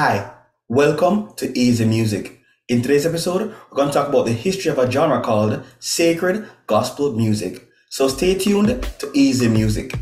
Hi, welcome to Easy Music. In today's episode, we're going to talk about the history of a genre called sacred gospel music. So stay tuned to Easy Music.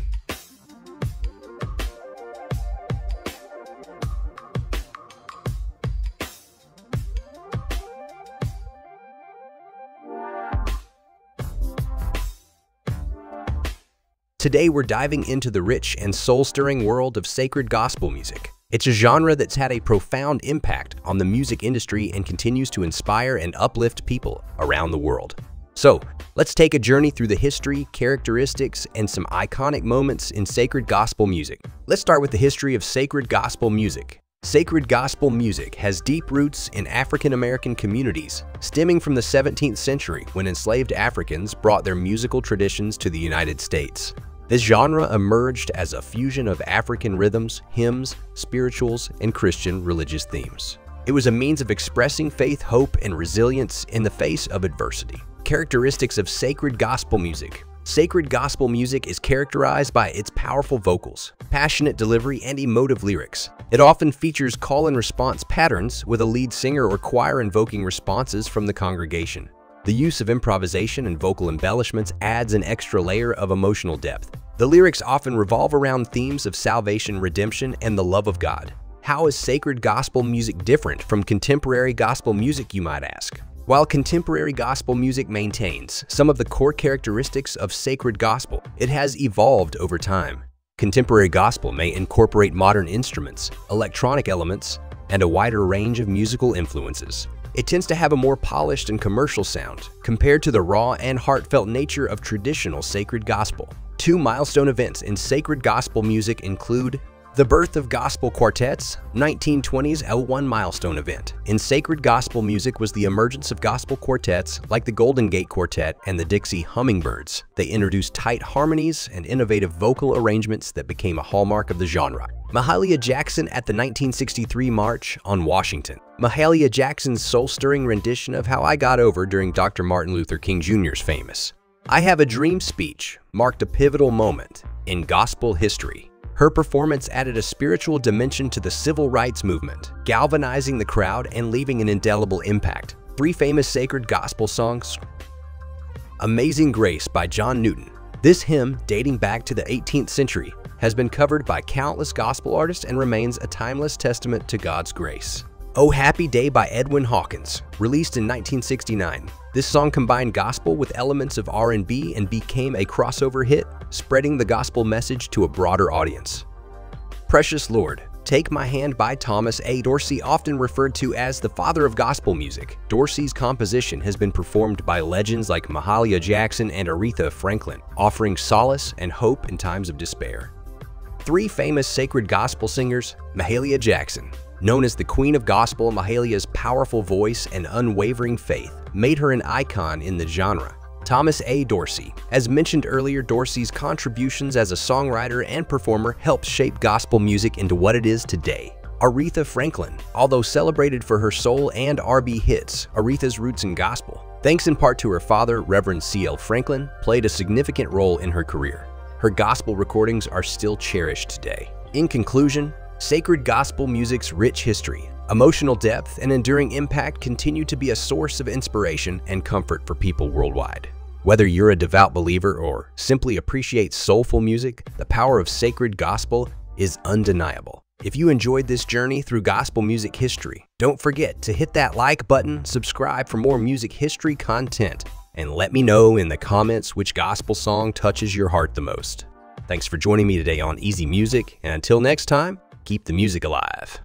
Today we're diving into the rich and soul-stirring world of sacred gospel music. It's a genre that's had a profound impact on the music industry and continues to inspire and uplift people around the world. So, let's take a journey through the history, characteristics, and some iconic moments in sacred gospel music. Let's start with the history of sacred gospel music. Sacred gospel music has deep roots in African American communities, stemming from the 17th century when enslaved Africans brought their musical traditions to the United States. This genre emerged as a fusion of African rhythms, hymns, spirituals, and Christian religious themes. It was a means of expressing faith, hope, and resilience in the face of adversity. Characteristics of sacred gospel music. Sacred gospel music is characterized by its powerful vocals, passionate delivery, and emotive lyrics. It often features call and response patterns with a lead singer or choir invoking responses from the congregation. The use of improvisation and vocal embellishments adds an extra layer of emotional depth. The lyrics often revolve around themes of salvation, redemption, and the love of God. How is sacred gospel music different from contemporary gospel music, you might ask? While contemporary gospel music maintains some of the core characteristics of sacred gospel, it has evolved over time. Contemporary gospel may incorporate modern instruments, electronic elements, and a wider range of musical influences. It tends to have a more polished and commercial sound compared to the raw and heartfelt nature of traditional sacred gospel. Two milestone events in sacred gospel music include the birth of gospel quartets. 1920s L1 milestone event in sacred gospel music was the emergence of gospel quartets like the Golden Gate Quartet and the Dixie Hummingbirds. They introduced tight harmonies and innovative vocal arrangements that became a hallmark of the genre. Mahalia Jackson at the 1963 March on Washington. Mahalia Jackson's soul-stirring rendition of How I Got Over during Dr. Martin Luther King Jr.'s famous I Have a Dream speech marked a pivotal moment in gospel history. Her performance added a spiritual dimension to the civil rights movement, galvanizing the crowd and leaving an indelible impact. Three famous sacred gospel songs. Amazing Grace by John Newton. This hymn, dating back to the 18th century, has been covered by countless gospel artists and remains a timeless testament to God's grace. Oh Happy Day by Edwin Hawkins, released in 1969. This song combined gospel with elements of R&B and became a crossover hit, spreading the gospel message to a broader audience. Precious Lord, Take My Hand by Thomas A. Dorsey, often referred to as the father of gospel music. Dorsey's composition has been performed by legends like Mahalia Jackson and Aretha Franklin, offering solace and hope in times of despair. Three famous sacred gospel singers. Mahalia Jackson. Known as the Queen of Gospel, Mahalia's powerful voice and unwavering faith made her an icon in the genre. Thomas A. Dorsey. As mentioned earlier, Dorsey's contributions as a songwriter and performer helped shape gospel music into what it is today. Aretha Franklin. Although celebrated for her soul and R&B hits, Aretha's roots in gospel, thanks in part to her father, Reverend C.L. Franklin, played a significant role in her career. Her gospel recordings are still cherished today. In conclusion, sacred gospel music's rich history, emotional depth, and enduring impact continue to be a source of inspiration and comfort for people worldwide. Whether you're a devout believer or simply appreciate soulful music, the power of sacred gospel is undeniable. If you enjoyed this journey through gospel music history, don't forget to hit that like button, subscribe for more music history content, and let me know in the comments which gospel song touches your heart the most. Thanks for joining me today on Easy Music, and until next time, keep the music alive.